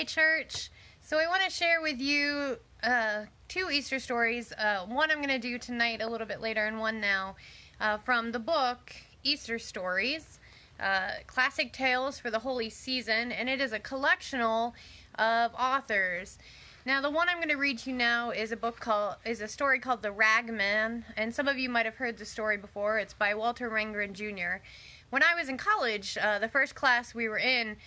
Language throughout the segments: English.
Hi, church. So I want to share with you two Easter stories. One I'm going to do tonight a little bit later, and one now from the book Easter Stories, Classic Tales for the Holy Season, and it is a collectional of authors. Now, the one I'm going to read to you now is a story called The Ragman, and some of you might have heard the story before. It's by Walter Rangren Jr. When I was in college, the first class we were in,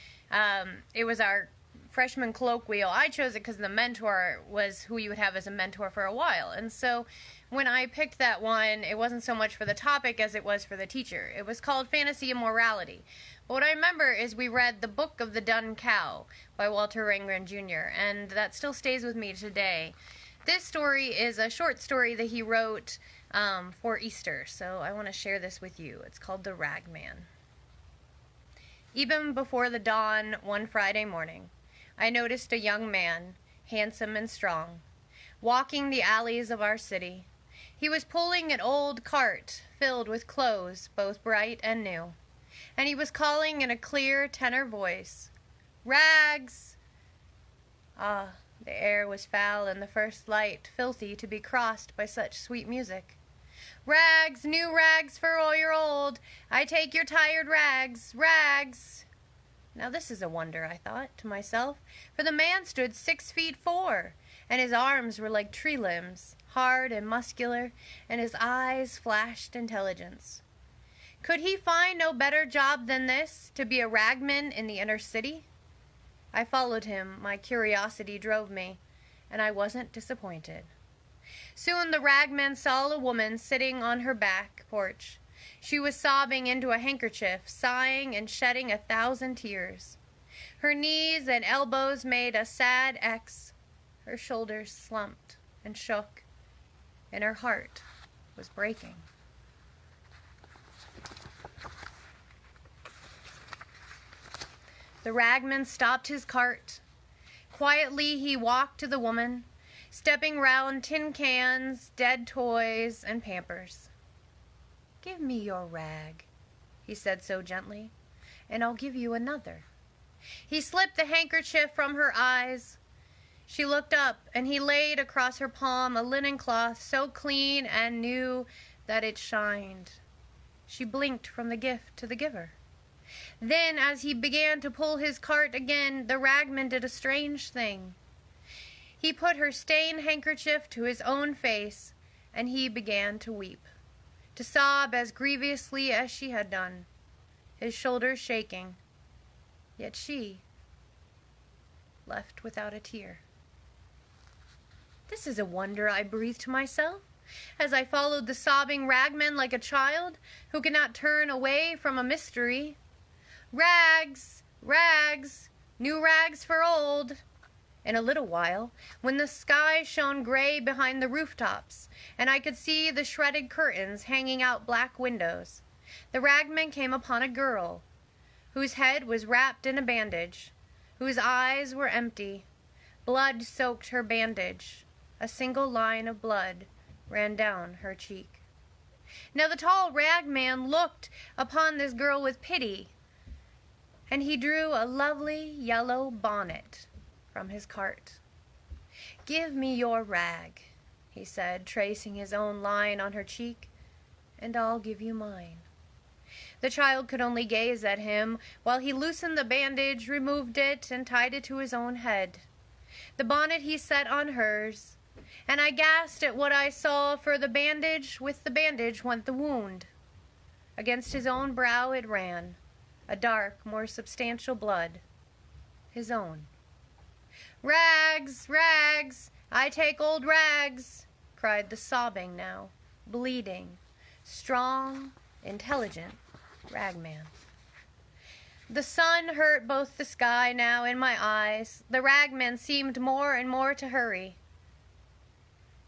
it was our freshman colloquial. I chose it because the mentor was who you would have as a mentor for a while. And so when I picked that one, it wasn't so much for the topic as it was for the teacher. It was called Fantasy and Morality. But what I remember is we read The Book of the Dun Cow by Walter Rangren Jr., and that still stays with me today. This story is a short story that he wrote for Easter, so I want to share this with you. It's called The Ragman. Even before the dawn one Friday morning, I noticed a young man, handsome and strong, walking the alleys of our city. He was pulling an old cart filled with clothes, both bright and new, and he was calling in a clear tenor voice, "Rags!" Ah, the air was foul and the first light filthy to be crossed by such sweet music. "Rags, new rags for all your old, I take your tired rags, rags!" Now this is a wonder, I thought to myself, for the man stood 6'4", and his arms were like tree limbs, hard and muscular, and his eyes flashed intelligence. Could he find no better job than this, to be a ragman in the inner city? I followed him, my curiosity drove me, and I wasn't disappointed. Soon the ragman saw a woman sitting on her back porch. She was sobbing into a handkerchief, sighing and shedding 1,000 tears. Her knees and elbows made a sad X. Her shoulders slumped and shook, and her heart was breaking. The ragman stopped his cart. Quietly he walked to the woman, stepping round tin cans, dead toys, and Pampers. "Give me your rag," he said so gently, "and I'll give you another." He slipped the handkerchief from her eyes. She looked up, and he laid across her palm a linen cloth so clean and new that it shined. She blinked from the gift to the giver. Then, as he began to pull his cart again, the ragman did a strange thing. He put her stained handkerchief to his own face, and he began to weep, to sob as grievously as she had done, his shoulders shaking. Yet she, left without a tear. "This is a wonder," I breathed to myself, as I followed the sobbing ragman like a child who cannot turn away from a mystery. "Rags, rags, new rags for old." In a little while, when the sky shone gray behind the rooftops, and I could see the shredded curtains hanging out black windows, the ragman came upon a girl, whose head was wrapped in a bandage, whose eyes were empty. Blood soaked her bandage. A single line of blood ran down her cheek. Now the tall ragman looked upon this girl with pity, and he drew a lovely yellow bonnet from his cart. "Give me your rag," he said, tracing his own line on her cheek, "and I'll give you mine." The child could only gaze at him while he loosened the bandage, removed it, and tied it to his own head. The bonnet he set on hers, and I gasped at what I saw, for with the bandage went the wound. Against his own brow it ran, a dark, more substantial blood, his own. "Rags, rags, I take old rags," cried the sobbing now, bleeding, strong, intelligent ragman. The sun hurt both the sky now and my eyes. The ragman seemed more and more to hurry.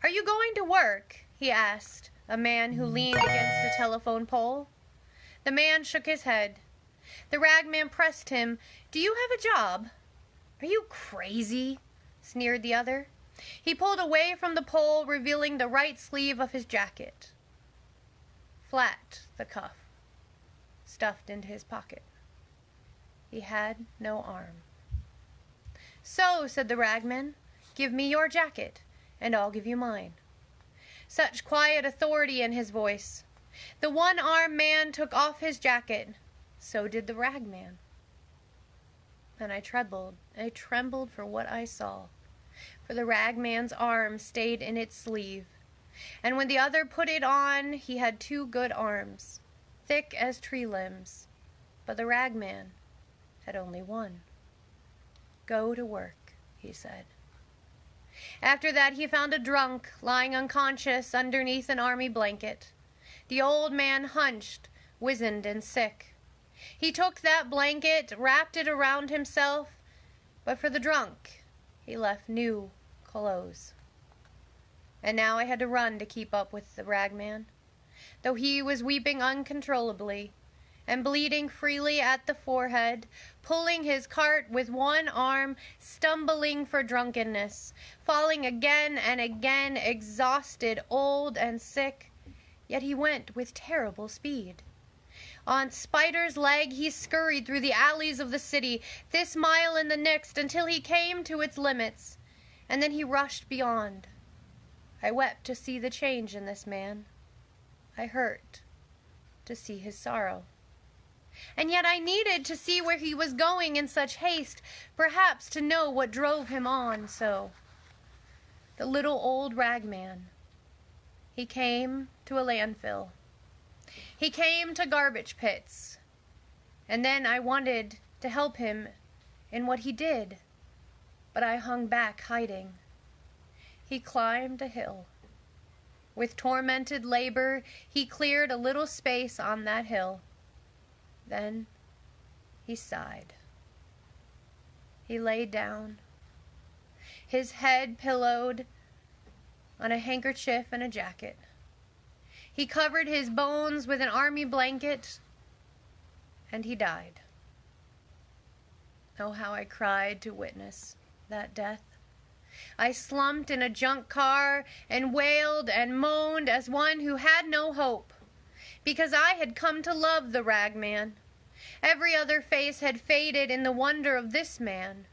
"Are you going to work?" he asked a man who leaned against the telephone pole. The man shook his head. The ragman pressed him. "Do you have a job?" "Are you crazy?" sneered the other. He pulled away from the pole, revealing the right sleeve of his jacket. Flat the cuff, stuffed into his pocket. He had no arm. "So," said the ragman, "give me your jacket, and I'll give you mine." Such quiet authority in his voice. The one-armed man took off his jacket. So did the ragman. And I trembled for what I saw, for the ragman's arm stayed in its sleeve, and when the other put it on, he had 2 good arms, thick as tree limbs, but the ragman had only one. "Go to work," he said. After that, he found a drunk lying unconscious underneath an army blanket. The old man hunched, wizened and sick. He took that blanket, wrapped it around himself, but for the drunk, he left new clothes. And now I had to run to keep up with the ragman, though he was weeping uncontrollably and bleeding freely at the forehead, pulling his cart with one arm, stumbling for drunkenness, falling again and again, exhausted, old and sick, yet he went with terrible speed. On Spider's leg he scurried through the alleys of the city, this mile and the next, until he came to its limits, and then he rushed beyond. I wept to see the change in this man. I hurt to see his sorrow. And yet I needed to see where he was going in such haste, perhaps to know what drove him on so. The little old ragman. He came to a landfill. He came to garbage pits. And then I wanted to help him in what he did, but I hung back hiding. He climbed a hill. With tormented labor, he cleared a little space on that hill. Then he sighed. He lay down, his head pillowed on a handkerchief and a jacket. He covered his bones with an army blanket, and he died. Oh, how I cried to witness that death. I slumped in a junk car and wailed and moaned as one who had no hope, because I had come to love the ragman. Every other face had faded in the wonder of this man,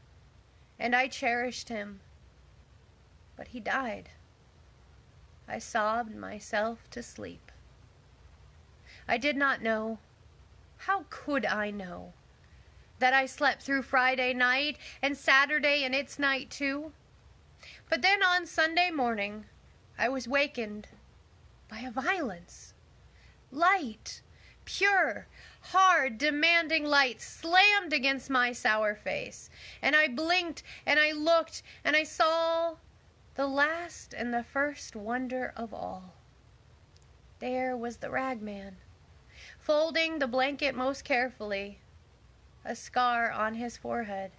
and I cherished him. But he died. I sobbed myself to sleep. I did not know. How could I know? That I slept through Friday night and Saturday and its night too. But then on Sunday morning, I was wakened by a violence. Light, pure, hard, demanding light slammed against my sour face, and I blinked and I looked and I saw the last and the first wonder of all. There was the ragman, folding the blanket most carefully, a scar on his forehead,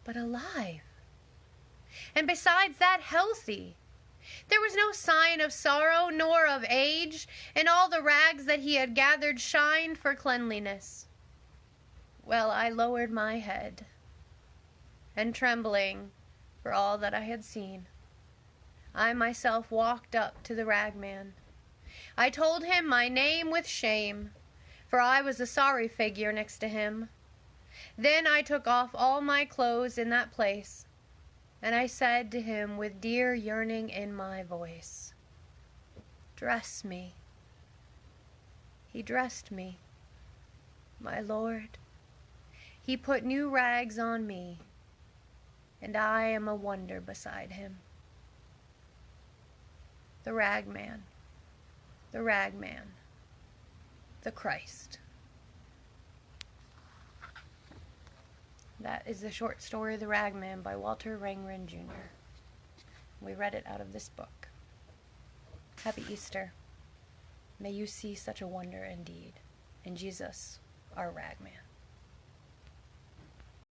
but alive. And besides that, healthy. There was no sign of sorrow nor of age, and all the rags that he had gathered shined for cleanliness. Well, I lowered my head, and trembling for all that I had seen, I myself walked up to the ragman. I told him my name with shame, for I was a sorry figure next to him. Then I took off all my clothes in that place, and I said to him with dear yearning in my voice, "Dress me." He dressed me, my Lord. He put new rags on me, and I am a wonder beside him. The ragman, the ragman, the Christ. That is the short story The Ragman by Walter Rangren Jr. We read it out of this book. Happy Easter. May you see such a wonder indeed in Jesus, our ragman.